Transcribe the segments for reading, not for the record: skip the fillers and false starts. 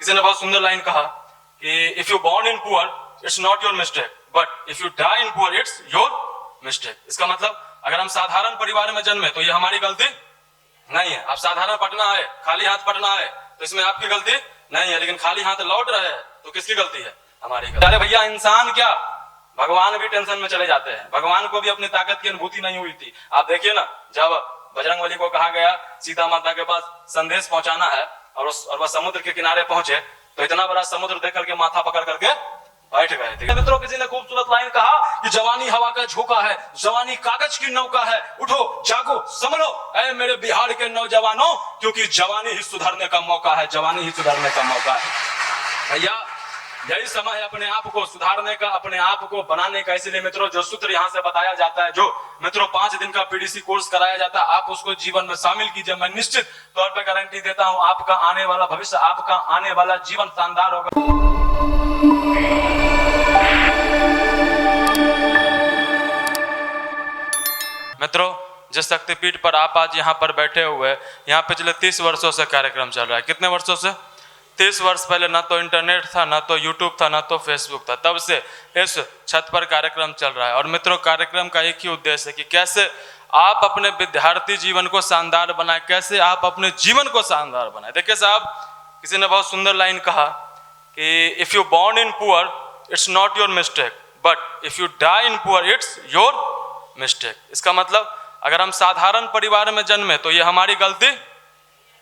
किसी ने बहुत सुंदर लाइन कहा कि if you born in poor it's not your mistake, but if you die in poor it's your mistake. इसका मतलब अगर हम साधारण परिवार में जन्मे तो ये हमारी गलती नहीं है। आप साधारण पटना आए, खाली हाथ पटना आए तो इसमें आपकी गलती नहीं है, लेकिन खाली हाथ लौट रहे हैं तो किसकी गलती है? हमारी गलती। अरे भैया, इंसान क्या, भगवान भी टेंशन में चले जाते हैं। भगवान को भी अपनी ताकत की अनुभूति नहीं हुई थी। आप देखिए ना, जब बजरंगबली को कहा गया सीता माता के पास संदेश पहुंचाना है और वह समुद्र के किनारे पहुंचे तो इतना बड़ा समुद्र देख करके माथा पकड़ करके बैठ गए थे। मित्रों, किसी ने खूबसूरत लाइन कहा कि जवानी हवा का झोंका है, जवानी कागज की नौका है, उठो जागो संभलो ऐ मेरे बिहार के नौजवानों, क्योंकि जवानी ही सुधरने का मौका है, जवानी ही सुधरने का मौका है। भैया, यही समय है अपने आप को सुधारने का, अपने आप को बनाने का। इसलिए मित्रों, जो सूत्र यहाँ से बताया जाता है, जो मित्रों 5 दिन का पीडीसी कोर्स कराया जाता है, आप उसको जीवन में शामिल कीजिए। मैं निश्चित तौर पर गारंटी देता हूँ आपका आने वाला भविष्य, आपका आने वाला जीवन शानदार होगा। मित्रों, जिस शक्तिपीठ पर आप आज यहाँ पर बैठे हुए, यहाँ पिछले 30 वर्षों से कार्यक्रम चल रहा है। कितने वर्षों से? 30 वर्ष पहले ना तो इंटरनेट था, ना तो यूट्यूब था, ना तो फेसबुक था। तब से इस छत पर कार्यक्रम चल रहा है। और मित्रों, कार्यक्रम का एक ही उद्देश्य है कि कैसे आप अपने विद्यार्थी जीवन को शानदार बनाए, कैसे आप अपने जीवन को शानदार बनाए। देखिए साहब, किसी ने बहुत सुंदर लाइन कहा कि if you born in poor it's not your mistake, but if you die in poor it's your mistake. इसका मतलब अगर हम साधारण परिवार में जन्मे तो ये हमारी गलती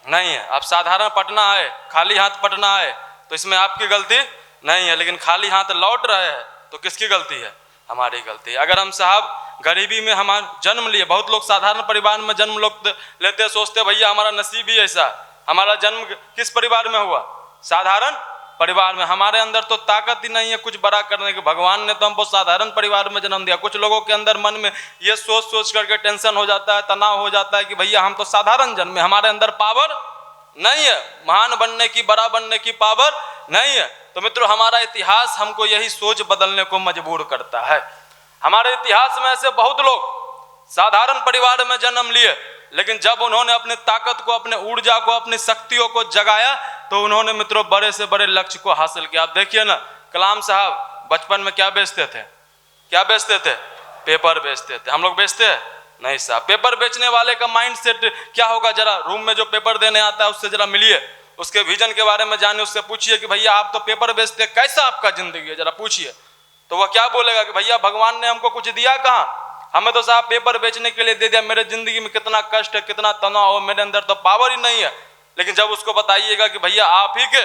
नहीं है। आप साधारण पटना आए, खाली हाथ पटना आए तो इसमें आपकी गलती नहीं है, लेकिन खाली हाथ लौट रहे हैं तो किसकी गलती है? हमारी गलती है। अगर हम साहब गरीबी में हमारा जन्म लिए, बहुत लोग साधारण परिवार में जन्म लोग लेते, सोचते भैया हमारा नसीब ही ऐसा, हमारा जन्म किस परिवार में हुआ? साधारण परिवार में। हमारे अंदर तो ताकत ही नहीं है कुछ बड़ा करने की। भगवान ने तो हमको साधारण परिवार में जन्म दिया। कुछ लोगों के अंदर मन में ये सोच सोच करके टेंशन हो जाता है, तनाव हो जाता है कि भैया हम तो साधारण जन्मे, हमारे अंदर पावर नहीं है, महान बनने की, बड़ा बनने की पावर नहीं है। तो मित्रों, हमारा इतिहास हमको यही सोच बदलने को मजबूर करता है। हमारे इतिहास में ऐसे बहुत लोग साधारण परिवार में जन्म लिए, लेकिन जब उन्होंने अपनी ताकत को, अपने ऊर्जा को, अपनी शक्तियों को जगाया तो उन्होंने मित्रों बड़े से बड़े लक्ष्य को हासिल किया। आप देखिए ना, कलाम साहब बचपन में क्या बेचते थे? क्या बेचते थे? पेपर बेचते थे। हम लोग बेचते हैं? नहीं साहब। पेपर बेचने वाले का माइंड सेट क्या होगा? जरा रूम में जो पेपर देने आता है उससे जरा मिलिए, उसके विजन के बारे में जानिए, उससे पूछिए कि भैया आप तो पेपर बेचते, कैसा आपका जिंदगी है, जरा पूछिए। तो वह क्या बोलेगा कि भैया भगवान ने हमको कुछ दिया कहाँ, हमें तो साहब पेपर बेचने के लिए दे दिया। मेरे जिंदगी में कितना कष्ट है, कितना तनाव है, मेरे अंदर तो पावर ही नहीं है। लेकिन जब उसको बताइएगा कि भैया आप ही के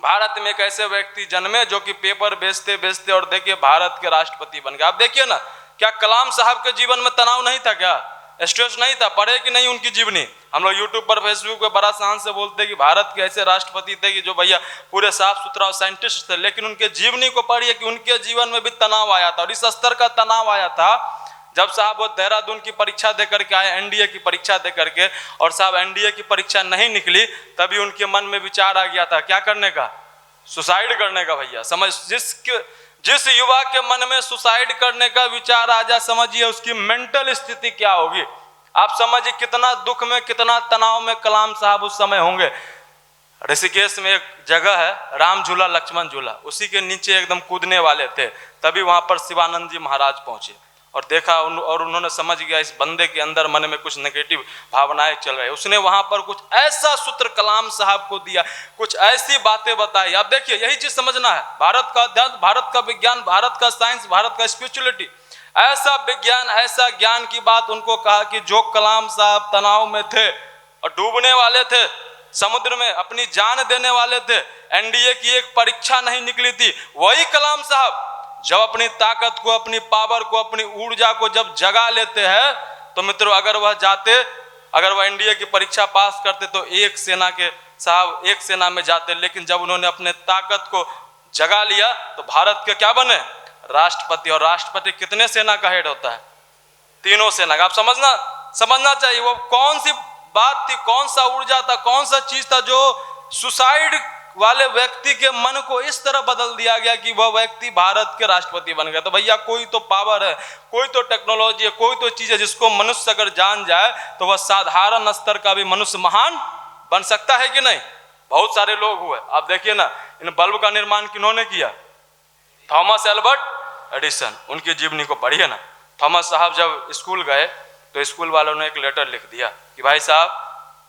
भारत में एक ऐसे व्यक्ति जन्मे जो कि पेपर बेचते बेचते और देखिए भारत के राष्ट्रपति बन गए। आप देखिए ना, क्या कलाम साहब के जीवन में तनाव नहीं था? क्या स्ट्रेस नहीं था? पढ़े कि नहीं उनकी जीवनी? हम लोग यूट्यूब पर, फेसबुक पर बड़ा शान से बोलते हैं कि भारत के ऐसे राष्ट्रपति थे कि जो भैया पूरे साफ सुथरा साइंटिस्ट थे, लेकिन उनके जीवनी को पढ़िए कि उनके जीवन में भी तनाव आया था। और इस स्तर का तनाव आया था जब साहब वो देहरादून की परीक्षा दे करके आए, एनडीए की परीक्षा दे करके, और साहब एनडीए की परीक्षा नहीं निकली, तभी उनके मन में विचार आ गया था क्या करने का? सुसाइड करने का। भैया समझ, जिस युवा के मन में सुसाइड करने का विचार आ जाए, समझिए उसकी मेंटल स्थिति क्या होगी। आप समझिए कितना दुख में, कितना तनाव में कलाम साहब उस समय होंगे। ऋषिकेश में एक जगह है, राम झूला लक्ष्मण झूला, उसी के नीचे एकदम कूदने वाले थे। तभी वहां पर शिवानंद जी महाराज पहुंचे और देखा और उन्होंने समझ गया इस बंदे के अंदर मन में कुछ नेगेटिव भावनाएं चल रही है। उसने वहां पर कुछ ऐसा सूत्र कलाम साहब को दिया, कुछ ऐसी बातें बताई। आप देखिए, यही चीज समझना है। भारत का अध्ययन, भारत का विज्ञान, भारत का साइंस, भारत का स्पिरिचुअलिटी, ऐसा विज्ञान, ऐसा ज्ञान की बात उनको कहा कि जो कलाम साहब तनाव में थे और डूबने वाले थे, समुद्र में अपनी जान देने वाले थे, एनडीए की एक परीक्षा नहीं निकली थी, वही कलाम साहब जब अपनी ताकत को, अपनी पावर को, अपनी ऊर्जा को जब जगा लेते हैं तो मित्रों अगर वह एनडीए की परीक्षा पास करते तो एक सेना में जाते। लेकिन जब उन्होंने अपने ताकत को जगा लिया तो भारत के क्या बने? राष्ट्रपति। और राष्ट्रपति कितने सेना का हेड होता है? 3 सेना का। आप समझना चाहिए वो कौन सी बात थी, कौन सा ऊर्जा था, कौन सा चीज था जो सुसाइड वाले व्यक्ति के मन को इस तरह बदल दिया गया कि वह व्यक्ति भारत के राष्ट्रपति बन गया। तो भैया कोई तो पावर है, कोई तो टेक्नोलॉजी है, कोई तो चीज है जिसको मनुष्य अगर जान जाए तो वह साधारण स्तर का भी मनुष्य महान बन सकता है कि नहीं? बहुत सारे लोग हुए। आप देखिए ना, इन बल्ब का निर्माण किन्होंने किया? Thomas Albert Edison. उनकी जीवनी को पढ़िए ना। थॉमस साहब जब स्कूल गए तो स्कूल वालों ने एक लेटर लिख दिया कि भाई साहब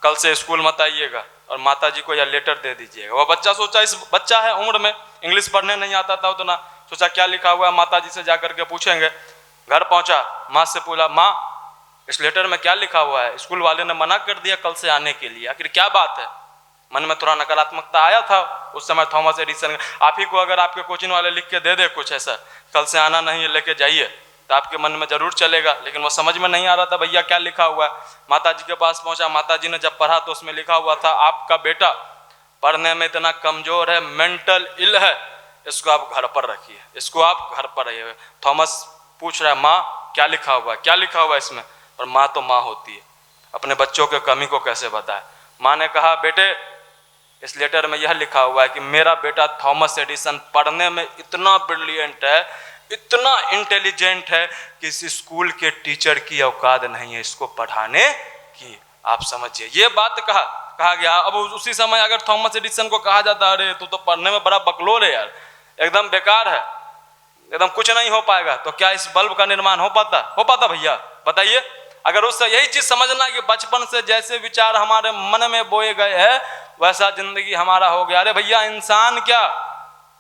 कल से स्कूल मत आइएगा और माता जी को यह लेटर दे दीजिएगा। वह बच्चा सोचा, इस बच्चा है उम्र में, इंग्लिश पढ़ने नहीं आता था उतना, सोचा क्या लिखा हुआ है, माता जी से जाकर के पूछेंगे। घर पहुंचा, माँ से बोला, माँ इस लेटर में क्या लिखा हुआ है? स्कूल वाले ने मना कर दिया कल से आने के लिए, आखिर क्या बात है? मन में थोड़ा नकारात्मकता आया था उस समय थॉमस एडिसन। आप ही को अगर आपके कोचिंग वाले लिख के दे दे कुछ ऐसा, कल से आना नहीं है, लेके जाइए, तो आपके मन में जरूर चलेगा। लेकिन वो समझ में नहीं आ रहा था भैया क्या लिखा हुआ है। माता जी के पास पहुंचा, माता जी ने जब पढ़ा तो उसमें लिखा हुआ था, आपका बेटा पढ़ने में इतना कमजोर है, मेंटल इल है, इसको आप घर पर रखिए, इसको आप घर पर रहिए। थॉमस पूछ रहा है, माँ क्या लिखा हुआ है, क्या लिखा हुआ है इसमें? और माँ तो माँ होती है, अपने बच्चों के कमी को कैसे बताए। माँ ने कहा, बेटे इस लेटर में यह लिखा हुआ है कि मेरा बेटा थॉमस एडिसन पढ़ने में इतना ब्रिलियंट है, इतना इंटेलिजेंट है कि इस स्कूल के टीचर की औकात नहीं है इसको पढ़ाने की। आप समझिए, ये बात कहा गया। अब उसी समय अगर थॉमस एडिसन को कहा जाता, अरे तो पढ़ने में बड़ा बकलोल है यार, एकदम बेकार है, एकदम कुछ नहीं हो पाएगा, तो क्या इस बल्ब का निर्माण हो पाता भैया? बताइए। अगर उससे यही चीज समझना कि बचपन से जैसे विचार हमारे मन में बोए गए हैं वैसा जिंदगी हमारा हो गया। अरे भैया, इंसान क्या,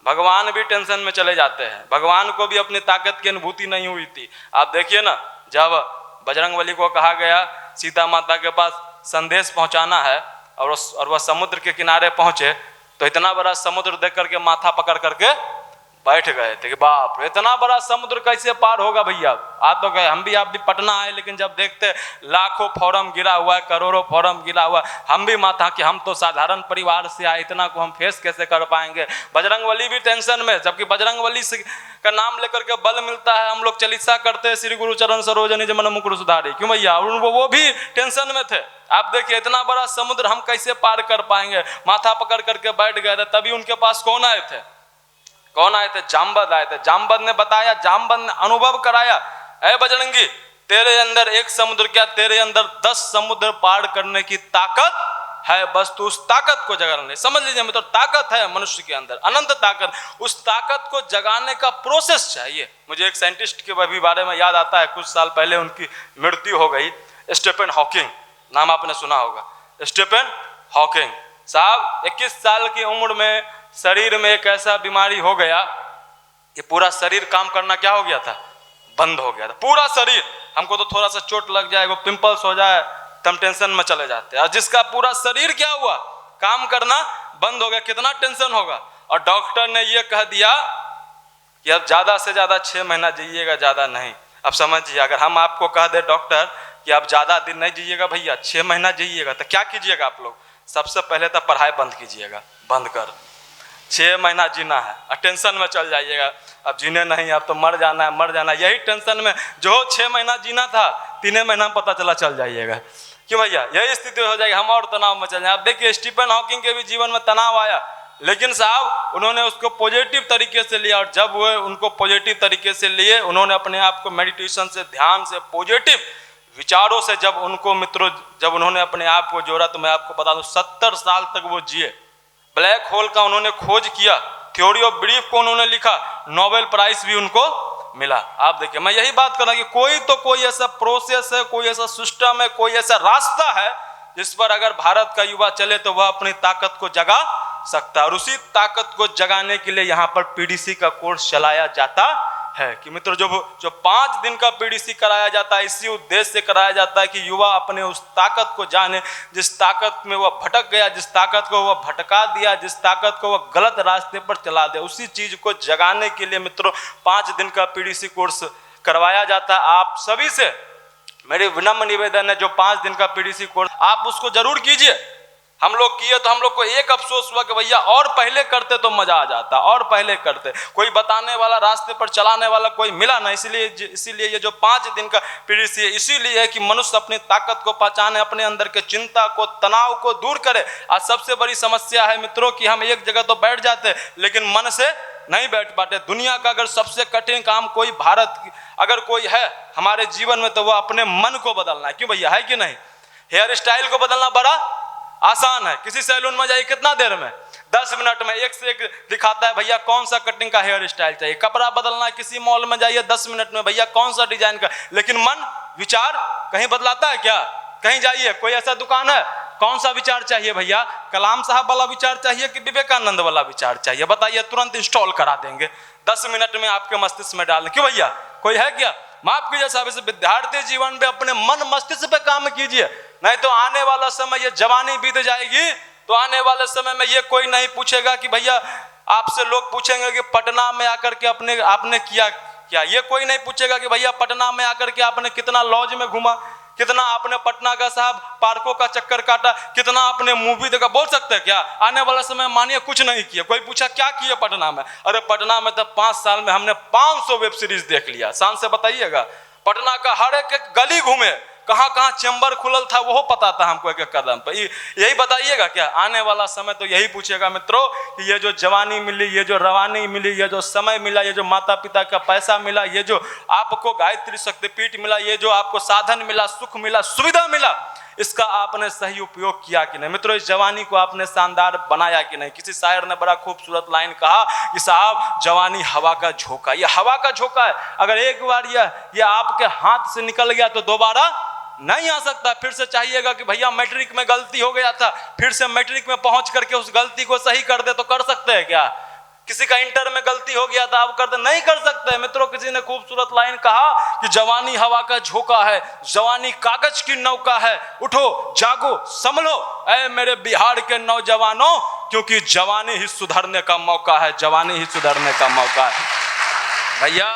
भगवान भी टेंशन में चले जाते हैं, भगवान को भी अपनी ताकत की अनुभूति नहीं हुई थी। आप देखिए ना, जब बजरंगबली को कहा गया सीता माता के पास संदेश पहुंचाना है और वह समुद्र के किनारे पहुंचे, तो इतना बड़ा समुद्र देख करके माथा पकड़ करके बैठ गए थे कि बाप रे, इतना बड़ा समुद्र कैसे पार होगा भैया। आ तो गए, हम भी आप भी पटना आए, लेकिन जब देखते लाखों फॉर्म गिरा हुआ है, करोड़ों फॉर्म गिरा हुआ है, हम भी माथा कि हम तो साधारण परिवार से आए, इतना को हम फेस कैसे कर पाएंगे। बजरंगबली भी टेंशन में, जबकि बजरंगबली का नाम लेकर के बल मिलता है। हम लोग चालीसा करते हैं, श्री गुरु चरण सरोज निज मन मुकुर सुधारी, क्यों भैया? वो भी टेंशन में थे। आप देखिए, इतना बड़ा समुद्र हम कैसे पार कर पाएंगे, माथा पकड़ करके बैठ गए थे। तभी उनके पास कौन आए थे? जामवंत आए थे। जामवंत ने बताया, जामवंत ने अनुभव कराया, ऐ बजरंगी, तेरे अंदर एक समुद्र क्या, तेरे अंदर 10 समुद्र पार करने की ताकत है, बस तू उस ताकत को जगा ले। समझ लीजिए मित्र, ताकत है मनुष्य के अंदर, अनंत ताकत। उस ताकत को जगाने का प्रोसेस चाहिए। मुझे एक साइंटिस्ट के बारे में याद आता है, कुछ साल पहले उनकी मृत्यु हो गई, स्टीफन हॉकिंग, नाम आपने सुना होगा। स्टीफन हॉकिंग साहब 21 साल की उम्र में शरीर में एक ऐसा बीमारी हो गया कि पूरा शरीर काम करना क्या हो गया था, बंद हो गया था, पूरा शरीर। हमको तो थोड़ा सा चोट लग जाए, वो पिंपल्स हो जाए, तम टेंशन में चले जाते हैं। और जिसका पूरा शरीर क्या हुआ, काम करना बंद हो गया, कितना टेंशन होगा। और डॉक्टर ने ये कह दिया कि अब ज्यादा से ज्यादा 6 महीना जिएगा, ज्यादा नहीं। अब समझिए, अगर हम आपको कह दे डॉक्टर कि आप ज्यादा दिन नहीं जिएगा भैया, 6 महीना जिएगा, तो क्या कीजिएगा आप लोग? सबसे पहले तो पढ़ाई बंद कीजिएगा, बंद कर, 6 महीना जीना है, और टेंशन में चल जाइएगा, अब जीने नहीं, अब तो मर जाना है, मर जाना है। यही टेंशन में जो 6 महीना जीना था 3 महीना में पता चला चल जाइएगा, क्यों भैया? यही स्थिति हो जाएगी, हम और तनाव में चल जाए। आप देखिए, स्टीफन हॉकिंग के भी जीवन में तनाव आया, लेकिन साहब उन्होंने उसको पॉजिटिव तरीके से लिया, और जब वो उनको पॉजिटिव तरीके से लिए, उन्होंने अपने आप को मेडिटेशन से, ध्यान से, पॉजिटिव विचारों से जब उनको मित्रों, जब उन्होंने अपने आप को जोड़ा, तो मैं आपको बता दूं 70 साल तक वो जिए। ब्लैक होल का उन्होंने खोज किया, थ्योरी ऑफ बिलीफ को उन्होंने लिखा, नोबेल प्राइज भी उनको मिला। आप देखिए, मैं यही बात कर रहा हूं कि कोई ऐसा प्रोसेस है, कोई ऐसा सिस्टम है, कोई ऐसा रास्ता है जिस पर अगर भारत का युवा चले तो वह अपनी ताकत को जगा सकता है। और उसी ताकत को जगाने के लिए यहाँ पर पीडीसी का कोर्स चलाया जाता है कि मित्र, जो 5 दिन का पीडीसी कराया जाता है, इसी उद्देश्य से कराया जाता है कि युवा अपने उस ताकत को जाने, जिस ताकत में वह भटक गया, जिस ताकत को वह भटका दिया, जिस ताकत को वह गलत रास्ते पर चला दे, उसी चीज को जगाने के लिए मित्रों 5 दिन का पीडीसी कोर्स करवाया जाता है। आप सभी से मेरी विनम्र निवेदन है, जो 5 दिन का पीडीसी कोर्स आप उसको जरूर कीजिए। हम लोग किए तो हम लोग को एक अफसोस हुआ कि भैया और पहले करते तो मजा आ जाता, और पहले करते, कोई बताने वाला, रास्ते पर चलाने वाला कोई मिला ना। इसीलिए ये जो 5 दिन का पीडीसी है, इसीलिए है कि मनुष्य अपनी ताकत को पहचाने, अपने अंदर के चिंता को, तनाव को दूर करे। आज सबसे बड़ी समस्या है मित्रों कि हम एक जगह तो बैठ जाते लेकिन मन से नहीं बैठ पाते। दुनिया का अगर सबसे कठिन काम कोई भारत अगर कोई है हमारे जीवन में, तो वह अपने मन को बदलना है। क्यों भैया, है कि नहीं? हेयर स्टाइल को बदलना बड़ा आसान है। किसी सैलून में जाइए कितना देर में, 10 मिनट में एक से एक दिखाता है भैया कौन सा कटिंग का हेयर स्टाइल चाहिए। कपड़ा बदलना, किसी मॉल में जाइए 10 मिनट में भैया कौन सा डिजाइन का। लेकिन मन विचार कहीं बदलाता है क्या? कहीं जाइए कोई ऐसा दुकान है, कौन सा विचार चाहिए भैया, कलाम साहब वाला विचार चाहिए कि विवेकानंद वाला विचार चाहिए, बताइए, तुरंत इंस्टॉल करा देंगे 10 मिनट में आपके मस्तिष्क में डाल। क्यों भैया, कोई है क्या? माफ कीजिए साहब, इस विद्यार्थी जीवन में अपने मन मस्तिष्क पे काम कीजिए, नहीं तो आने वाला समय, ये जवानी बीत जाएगी तो आने वाले समय में ये कोई नहीं पूछेगा कि भैया, आपसे लोग पूछेंगे कि पटना में आकर के आपने किया क्या। ये कोई नहीं पूछेगा कि भैया पटना में आकर के आपने कितना लॉज में घूमा, कितना आपने पटना का साहब पार्कों का चक्कर काटा, कितना आपने मूवी देखा। बोल सकते हैं क्या? आने वाला समय मानिए कुछ नहीं किया, कोई पूछा क्या किया पटना में, अरे पटना में तो 5 साल में हमने 500 वेब सीरीज देख लिया। शान से बताइएगा, पटना का हर एक गली घूमे, कहाँ कहाँ चैम्बर खुलल था वो पता था हमको एक एक कदम पर। यही बताइएगा क्या? आने वाला समय तो यही पूछेगा मित्रों कि ये जो जवानी मिली, ये जो रवानी मिली, ये जो समय मिला, ये जो माता पिता का पैसा मिला, ये जो आपको गायत्री शक्तिपीठ मिला, ये जो आपको साधन मिला, सुख मिला, सुविधा मिला, इसका आपने सही उपयोग किया कि नहीं? मित्रों, इस जवानी को आपने शानदार बनाया कि नहीं? किसी शायर ने बड़ा खूबसूरत लाइन कहा कि साहब जवानी हवा का झोंका, ये हवा का झोंका है, अगर एक बार ये आपके हाथ से निकल गया तो दोबारा नहीं आ सकता। फिर से चाहिएगा कि भैया मैट्रिक में गलती हो गया था, फिर से मैट्रिक में पहुंच करके उस गलती को सही कर दे, तो कर सकते हैं क्या? किसी का इंटर में गलती हो गया था, अब कर दे, नहीं कर सकते। मित्रों, किसी ने खूबसूरत लाइन कहा कि जवानी हवा का झोंका है, जवानी कागज की नौका है, उठो जागो संभलो ऐ मेरे बिहार के नौजवानों, क्योंकि जवानी ही सुधरने का मौका है, जवानी ही सुधरने का मौका है। भैया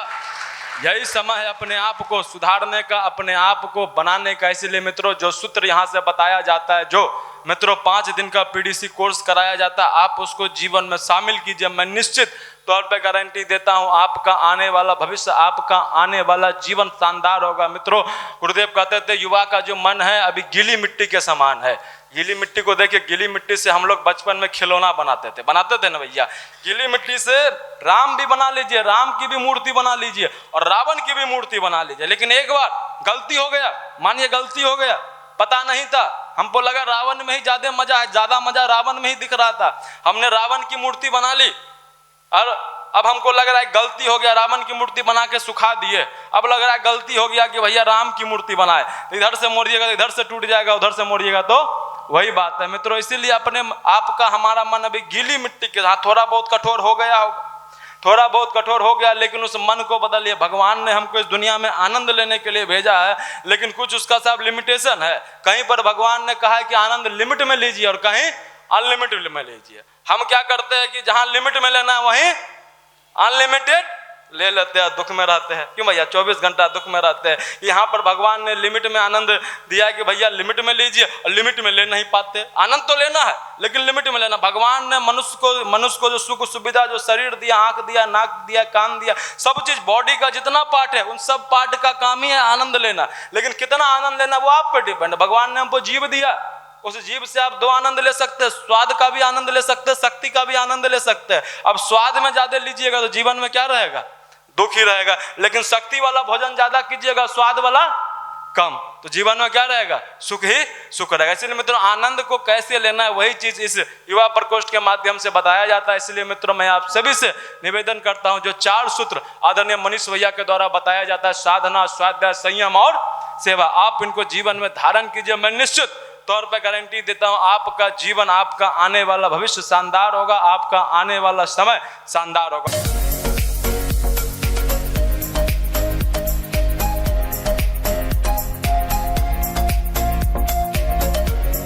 यही समय है अपने आप को सुधारने का, अपने आप को बनाने का। इसलिए मित्रों, जो सूत्र यहाँ से बताया जाता है, जो मित्रों 5 दिन का पीडीसी कोर्स कराया जाता है, आप उसको जीवन में शामिल कीजिए। मैं निश्चित तौर पे गारंटी देता हूँ आपका आने वाला भविष्य, आपका आने वाला जीवन शानदार होगा। मित्रों, गुरुदेव कहते थे युवा का जो मन है अभी गीली मिट्टी के समान है। गीली मिट्टी को देखिए, गीली मिट्टी से हम लोग बचपन में खिलौना बनाते थे ना भैया। गीली मिट्टी से राम भी बना लीजिए, राम की भी मूर्ति बना लीजिए और रावण की भी मूर्ति बना लीजिए। लेकिन एक बार गलती हो गया, मानिए गलती हो गया, पता नहीं था, हमको लगा रावण में ही ज्यादा मजा है, ज्यादा मजा रावण में ही दिख रहा था, हमने रावण की मूर्ति बना ली और अब हमको लग रहा है गलती हो गया, रावण की मूर्ति बना के सुखा दिए, अब लग रहा है गलती हो गया कि भैया राम की मूर्ति बनाए, तो इधर से मोड़िएगा तो इधर से टूट जाएगा, उधर से मोड़िएगा तो वही बात है। मित्रों, इसीलिए अपने आपका हमारा मन अभी गीली मिट्टी के साथ थोड़ा बहुत कठोर हो गया होगा, थोड़ा बहुत कठोर हो गया, लेकिन उस मन को बदलिए। भगवान ने हमको इस दुनिया में आनंद लेने के लिए भेजा है, लेकिन कुछ उसका सब लिमिटेशन है। कहीं पर भगवान ने कहा है कि आनंद लिमिट में लीजिए और कहीं अनलिमिटेड में लीजिए। हम क्या करते हैं कि जहां लिमिट में लेना है वहीं अनलिमिटेड ले लेते हैं, दुख में रहते हैं। क्यों भैया? 24 घंटा दुख में रहते हैं। यहाँ पर भगवान ने लिमिट में आनंद दिया कि भैया लिमिट में लीजिए, और लिमिट में ले नहीं पाते। आनंद तो लेना है लेकिन लिमिट में लेना। भगवान ने मनुष्य को जो सुख सुविधा, जो शरीर दिया, आंख दिया, नाक दिया, कान दिया, सब चीज, बॉडी का जितना पार्ट है उन सब पार्ट का काम ही है आनंद लेना। लेकिन कितना आनंद लेना वो आप पर डिपेंड। भगवान ने हमको जीव दिया, उस जीव से आप 2 आनंद ले सकते हैं, स्वाद का भी आनंद ले सकते हैं, शक्ति का भी आनंद ले सकते हैं। अब स्वाद में ज्यादा लीजिएगा तो जीवन में क्या रहेगा? दुख ही रहेगा। लेकिन शक्ति वाला भोजन ज्यादा कीजिएगा, स्वाद वाला कम, तो जीवन में क्या रहेगा? सुख ही सुख रहेगा। इसलिए मित्रों, आनंद को कैसे लेना है वही चीज इस युवा प्रकोष्ठ के माध्यम से बताया जाता है। इसलिए मित्रों, मैं आप सभी से निवेदन करता हूं, जो 4 सूत्र आदरणीय मनीष भैया के द्वारा बताया जाता है, साधना, स्वाध्याय, संयम और सेवा, आप इनको जीवन में धारण कीजिए। मैं निश्चित तौर पर गारंटी देता हूं आपका जीवन, आपका आने वाला भविष्य शानदार होगा, आपका आने वाला समय शानदार होगा।